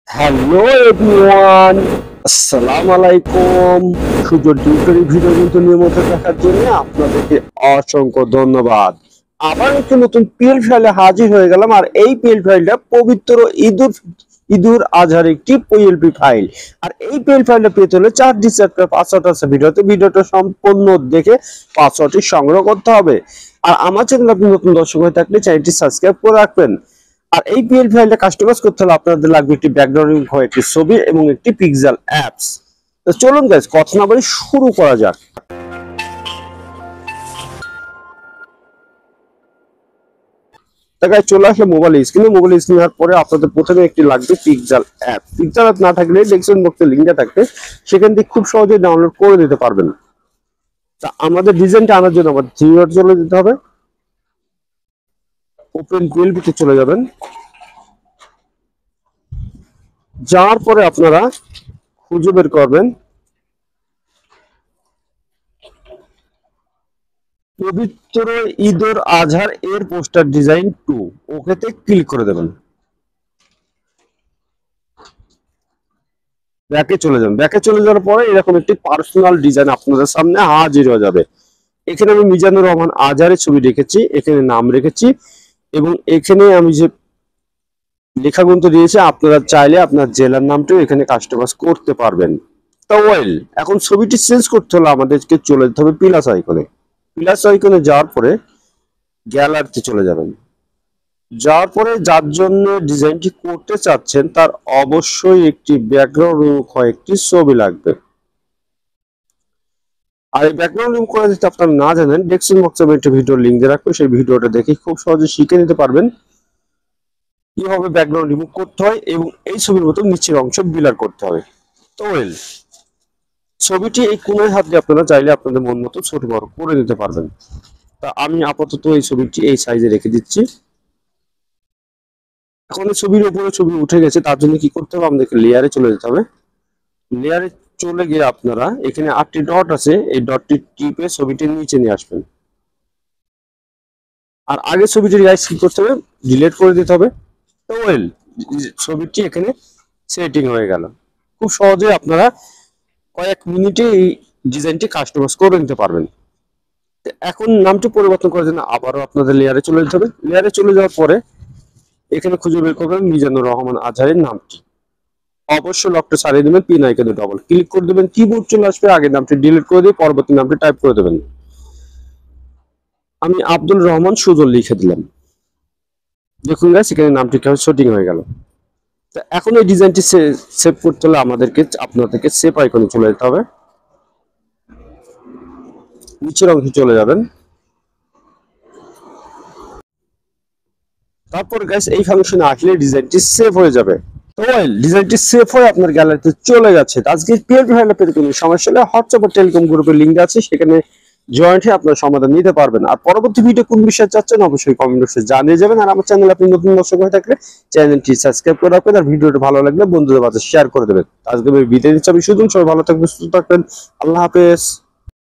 Hello everyone, আসসালামু আলাইকুম। সুযোগ টিউটোরিয়াল ভিডিও কিন্তু নিয়মিত দেখার জন্য আপনাদেরকে অসংখ্য ধন্যবাদ। আবার একটি নতুন পিএল ফাইলে হাজির হয়ে গেলাম। আর এই পিএল ফাইলটা পবিত্র ঈদুল আজহার একটি পিএলপি ফাইল। আর এই পিএল ফাইলটা পেতে হলে 4 ডিজিট পাসওয়ার্ড আছে ভিডিওটা সম্পূর্ণ দেখে পাসওয়ার্ডটি সংগ্রহ করতে হবে। আর আমার চ্যানেল আপনি নতুন দর্শক হয়ে থাকলে চ্যানেলটি সাবস্ক্রাইব করে রাখবেন। আর এই পিএল ফাইলটা কাস্টমাইজ করতে হলে আপনাদের লাগবে একটি ব্যাকগ্রাউন্ড হয় একটি ছবি এবং একটি পিক্সেল অ্যাপস। তো চলুন গাইস, কথা না বলে শুরু করা যাক। তা গাইস, চলে আসলে মোবাইল স্ক্রিনে হওয়ার পরে আপনাদের প্রথমে একটি লাগবে পিক্সেল অ্যাপ। পিক্সেল অ্যাপ না থাকলে ডেসক্রিপশন বক্সে লিংকটা থাকবে, সেখান থেকে খুব সহজেই ডাউনলোড করে দিতে পারবেন। তা আমাদের ডিজাইনটা আনার জন্য আমাদের থ্রি চলে যেতে হবে। ওপেন পিএলপিতে চলে যাবেন। যাওয়ার পরে আপনারা খুঁজে বের করবেন পবিত্র ঈদুল আজহার এর পোস্টার ডিজাইন 2। ওকেতে ক্লিক করে দেবেন। ব্যাকে চলে যাওয়ার পরে এরকম একটি পার্সোনাল ডিজাইন আপনাদের সামনে হাজির হয়ে যাবে। এখানে আমি মিজানুর রহমান আজহারের ছবি রেখেছি, এখানে নাম রেখেছি এবং এখানে আমি যে লেখাগুলো দিয়েছি আপনারা চাইলে আপনার জেলার নামটাও এখানে কাস্টমাইজ করতে পারবেন। তো ওয়েল, এখন ছবিটি চেঞ্জ করতে হলে আমাদেরকে চলে যেতে হবে প্লাস আইকনে যাওয়ার পরে গ্যালারিতে চলে যাবেন। যাওয়ার পরে যার জন্য ডিজাইনটি করতে চাচ্ছেন তার অবশ্যই একটি ব্যাকগ্রাউন্ড এবং কয়েকটি ছবি লাগবে। আর এই ব্যাকগ্রাউন্ড রিমুভ করা যদি আপনারা না জানেন, ডেসক্রিপশন বক্সে আমি একটা ভিডিও লিংক দিয়ে রাখবো, সেই ভিডিওটা দেখে খুব সহজে শিখে নিতে পারবেন কিভাবে ব্যাকগ্রাউন্ড রিমুভ করতে হয় এবং এই ছবির মতো নিচের অংশ বিলার করতে হবে। তো ওয়েল, ছবিটি এই কোণায় হাত দিয়ে আপনারা চাইলে আপনাদের মন মতো ছোট বড় করে নিতে পারবেন। তা আমি আপাতত এই ছবিটি এই সাইজে রেখে দিচ্ছি। এখন এই ছবির উপরে ছবি উঠে গেছে, তার জন্য কি করতে হবে, আমাদেরকে লেয়ারে চলে যেতে হবে। লেয়ারে চলে গিয়ে আপনারা এখানে 8টি ডট আছে, এই ডটটি টিপে ছবিটির নিচে নিয়ে আসবেন। আর আগে ছবিটির গাইস কি করতে হবে, ডিলিট করে দিতে হবে। তো ওয়েল, ছবিটি এখানে সেটিং হয়ে গেল। খুব সহজে আপনারা কয়েক মিনিটে এই ডিজাইনটি কাস্টমাইজ করে নিতে পারবেন। এখন নামটি পরিবর্তন করার জন্য আবারও আপনাদের লেয়ারে চলে যেতে হবে। লেয়ারে চলে যাওয়ার পরে এখানে খুঁজে বের করবেন মিজানুর রহমান আজহারের নামটি। অবশ্যই লকটা ছাড়িয়ে দেবেন, পিন আইকনে ডবল ক্লিক করে দেবেন, কিবোর্ড চলে আসবে। আগের নামটি ডিলিট করে দিয়ে পরবর্তী নামটি টাইপ করে দেবেন। আমি আব্দুল রহমান সুজন লিখে দিলাম। দেখুন গাইস, এখানে নামটি সেটিং হয়ে গেল। তো এখন এই ডিজাইনটি সেভ করতে হলে আপনাদেরকে সেভ আইকনে চলে যেতে হবে। নিচের অংশে চলে যাবেন। তারপর গাইস এই ফাংশনে আসলে ডিজাইনটি সেভ হয়ে যাবে। তো ডিজাইনটি সেভ হয়ে আপনার গ্যালারিতে চলে যাচ্ছে। আজকে পিএলপি ফাইলটা পেতে কোনো সমস্যা হলে হোয়াটসঅ্যাপ বা টেলিকম গ্রুপের লিংক আছে, সেখানে জয়েন্ট হয়ে আপনার সমাধান নিতে পারবেন। আর পরবর্তী ভিডিও কোন বিষয়ে চাচ্ছেন অবশ্যই কমেন্ট বক্সে জানিয়ে যাবেন। আর আমার চ্যানেল আপনি নতুন দর্শক হয়ে থাকলে চ্যানেলটি সাবস্ক্রাইব করে রাখবেন আর ভিডিওটা ভালো লাগলে বন্ধুদের মাঝে শেয়ার করে দেবেন। আজকে আমি বিদায় নিচ্ছি, আমি সুজন। সবাই ভালো থাকবেন, সুস্থ থাকবেন। আল্লাহ হাফেজ।